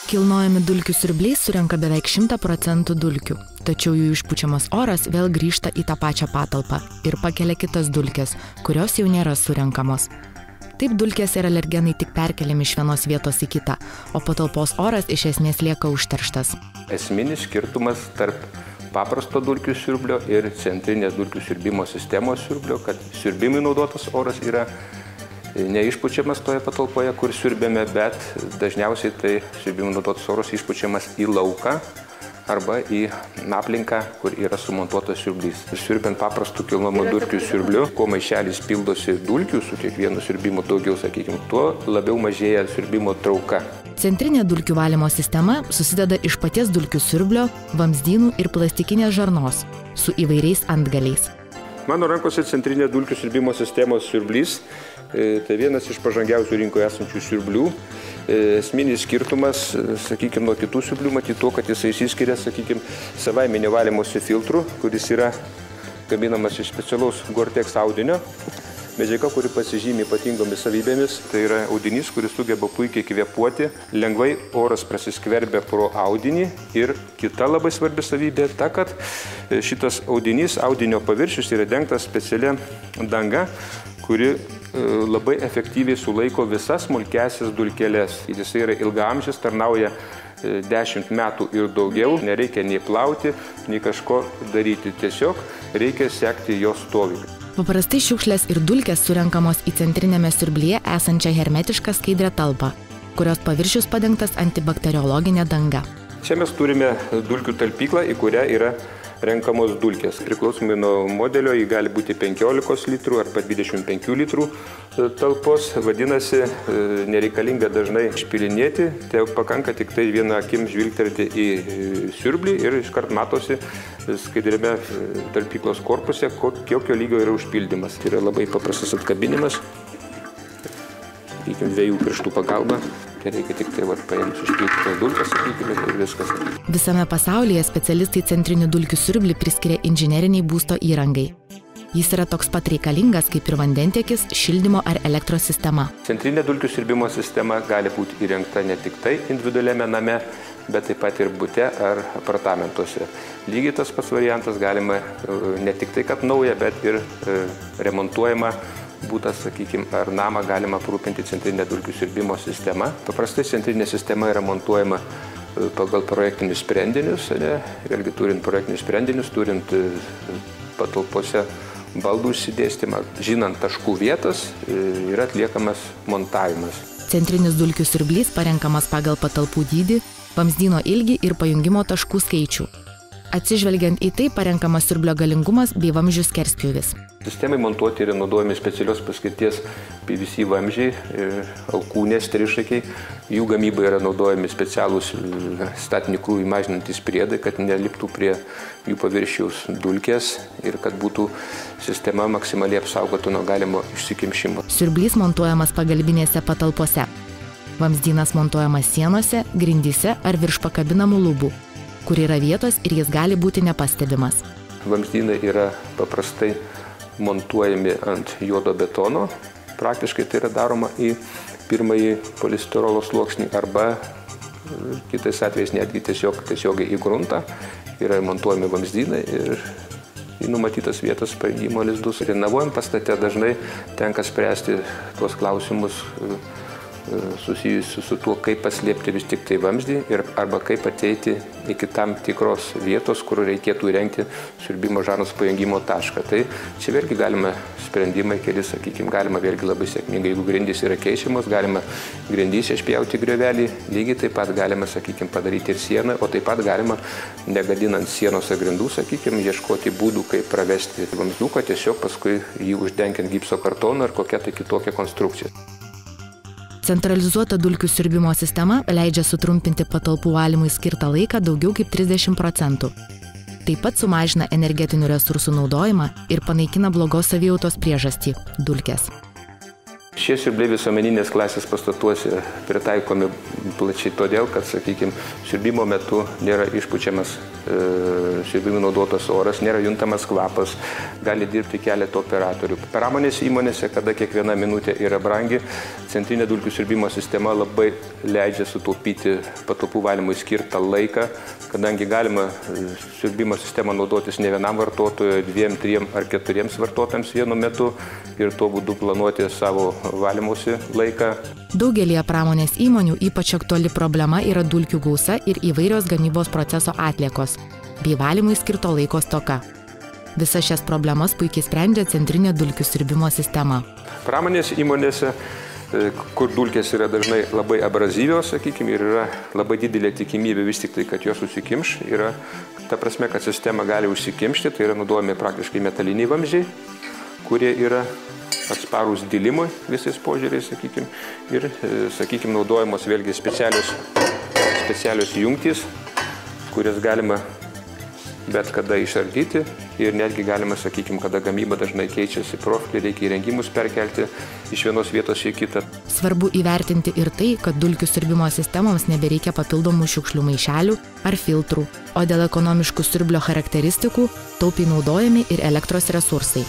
Kilnojami dulkių siurbliai surenka beveik 100% dulkių, tačiau jų išpučiamas oras vėl grįžta į tą pačią patalpą ir pakelia kitas dulkes, kurios jau nėra surenkamos. Taip dulkės ir alergenai tik perkeliami iš vienos vietos į kitą, o patalpos oras iš esmės lieka užterštas. Esminis skirtumas tarp paprasto dulkių siurblio ir centrinės dulkių siurbimo sistemos siurblio, kad siurbimui naudotas oras yra neišpučiamas toje patalpoje, kur siurbėme, bet dažniausiai tai siurbimui naudotas oras išpučiamas į lauką arba į aplinką, kur yra sumontuotas siurblys. Siurbiant paprastų kilnojamų dulkių siurbliu, kuo maišelis pildosi dulkių, su kiekvienu siurbimu daugiau, sakykime, tuo labiau mažėja siurbimo trauka. Centrinė dulkių valymo sistema susideda iš paties dulkių siurblio, vamzdynų ir plastikinės žarnos su įvairiais antgaliais. Mano rankose centrinė dulkių siurbimo sistemos siurblys. Tai vienas iš pažangiausių rinkoje esančių siurblių. Esminis skirtumas, sakykime, nuo kitų siurblių matyti to, kad jisai išsiskiria, sakykime, savaiminio valymosi filtrų, kuris yra gaminamas iš specialaus Gore-Tex audinio. Medžiaga, kuri pasižymi ypatingomis savybėmis, tai yra audinys, kuris sugeba puikiai kvėpuoti, lengvai oras prasiskverbia pro audinį ir kita labai svarbi savybė ta, kad šitas audinys, audinio paviršius yra dengtas specialia danga, kuri labai efektyviai sulaiko visas smulkesias dulkeles. Jis yra ilgaamžis, tarnauja 10 metų ir daugiau, nereikia nei plauti, nei kažko daryti, tiesiog reikia sekti jo stovį. Paprastai šiukšlės ir dulkės surenkamos į centrinėme siurblyje esančią hermetišką skaidrią talpą, kurios paviršius padengtas antibakteriologinė danga. Čia mes turime dulkių talpyklą, į kurią yra renkamos dulkės. Priklausomai nuo modelio, jį gali būti 15 litrų arba 25 litrų talpos. Vadinasi, nereikalinga dažnai špilinėti, tai pakanka tik tai vieną akim žvilgterti į siurblį ir iškart matosi skaidriame talpyklos korpuse, kokio lygio yra užpildymas. Tai yra labai paprastas atkabinimas, sakykime, 2 pirštų pagalba. Tai reikia tik tai paėmus užpilti tas dulkes, sakykime, ir viskas. Visame pasaulyje specialistai centrinį dulkių siurblį priskiria inžineriniai būsto įrangai. Jis yra toks pat reikalingas kaip ir vandentiekis, šildymo ar elektros sistema. Centrinė dulkių siurbimo sistema gali būti įrengta ne tik tai individualiame name, bet taip pat ir bute ar apartamentuose. Lygiai tas pats variantas galima ne tik tai, kad nauja, bet ir remontuojama būtas, sakykime, ar namą galima aprūpinti centrinę dulkių siurbimo sistemą. Paprastai centrinė sistema yra montuojama pagal projektinius sprendinius, vėlgi turint projektinius sprendinius, turint patalpose baldų išsidėstymą, žinant taškų vietas, yra atliekamas montavimas. Centrinis dulkių siurblys parenkamas pagal patalpų dydį, vamzdyno ilgį ir pajungimo taškų skaičių. Atsižvelgiant į tai parenkamas siurblio galingumas bei vamzdžių skerspjūvis. Sistemai montuoti yra naudojami specialios paskirties PVC vamzdžiai, alkūnės, trišakiai. Jų gamybai yra naudojami specialūs statinį krūvį mažinantys priedai, kad neliptų prie jų paviršiaus dulkės ir kad būtų sistema maksimaliai apsaugotų nuo galimo išsikimšimo. Siurblys montuojamas pagalbinėse patalpose. Vamzdynas montuojamas sienose, grindyse ar virš pakabinamų lubų, kur yra vietos ir jis gali būti nepastebimas. Vamzdynai yra paprastai montuojami ant juodo betono. Praktiškai tai yra daroma į pirmąjį polistirolo sluoksnį arba kitais atvejais netgi tiesiogiai į gruntą. Yra montuojami vamzdynai ir į numatytas vietas pajungimo lizdus. Renovuojant pastate dažnai tenka spręsti tuos klausimus susijusių su tuo, kaip paslėpti vis tik tai vamzdį arba kaip ateiti iki tam tikros vietos, kur reikėtų įrengti siurbimo žarnos pajungimo tašką. Tai čia vėlgi galima sprendimai keli, sakykime, galima vėlgi labai sėkmingai, jeigu grindys yra keičiamos, galima grindyse išpjauti griovelį, lygiai taip pat galima, sakykime, padaryti ir sieną, o taip pat galima, negadinant sienos ar grindų, sakykime, ieškoti būdų, kaip pravesti vamzduką, tiesiog paskui jį uždengiant gipso kartoną ar kokią tai kitokią konstrukciją. Centralizuota dulkių siurbimo sistema leidžia sutrumpinti patalpų valymui skirtą laiką daugiau kaip 30%. Taip pat sumažina energetinių resursų naudojimą ir panaikina blogos savijautos priežastį – dulkes. Šie siurbliai visuomeninės klasės pastatuose pritaikomi plačiai todėl, kad, sakykime, siurbimo metu nėra išpučiamas siurbimui naudotas oras, nėra juntamas kvapas, gali dirbti keletą operatorių. Pramonės įmonėse, kada kiekviena minutė yra brangi, centrinė dulkių siurbimo sistema labai leidžia sutaupyti patalpų valymui skirtą laiką, kadangi galima siurbimo sistemą naudotis ne vienam vartotojui, 2, 3 ar 4 vartotojams vienu metu ir tuo būdu planuoti savo valymosi laiką. Daugelį pramonės įmonių ypač aktuali problema yra dulkių gausa ir įvairios gamybos proceso atliekos, bei valymui skirto laiko stoka. Visas šias problemas puikiai sprendžia centrinė dulkių siurbimo sistema. Pramonės įmonėse, kur dulkės yra dažnai labai abrazyvios, sakykime, ir yra labai didelė tikimybė vis tik tai, kad jos užsikimš, yra ta prasme, kad sistema gali užsikimšti, tai yra naudojami praktiškai metaliniai vamzdžiai, kurie yra atsparūs dilimui visais požiūriais, sakykime, ir, sakykime, naudojamos vėlgi specialios jungtys, kurias galima bet kada išardyti ir netgi galima, sakykime, kada gamyba dažnai keičiasi profilį, reikia įrengimus perkelti iš vienos vietos į kitą. Svarbu įvertinti ir tai, kad dulkių siurbimo sistemoms nebereikia papildomų šiukšlių maišelių ar filtrų, o dėl ekonomiškų siurblio charakteristikų taupiai naudojami ir elektros resursai.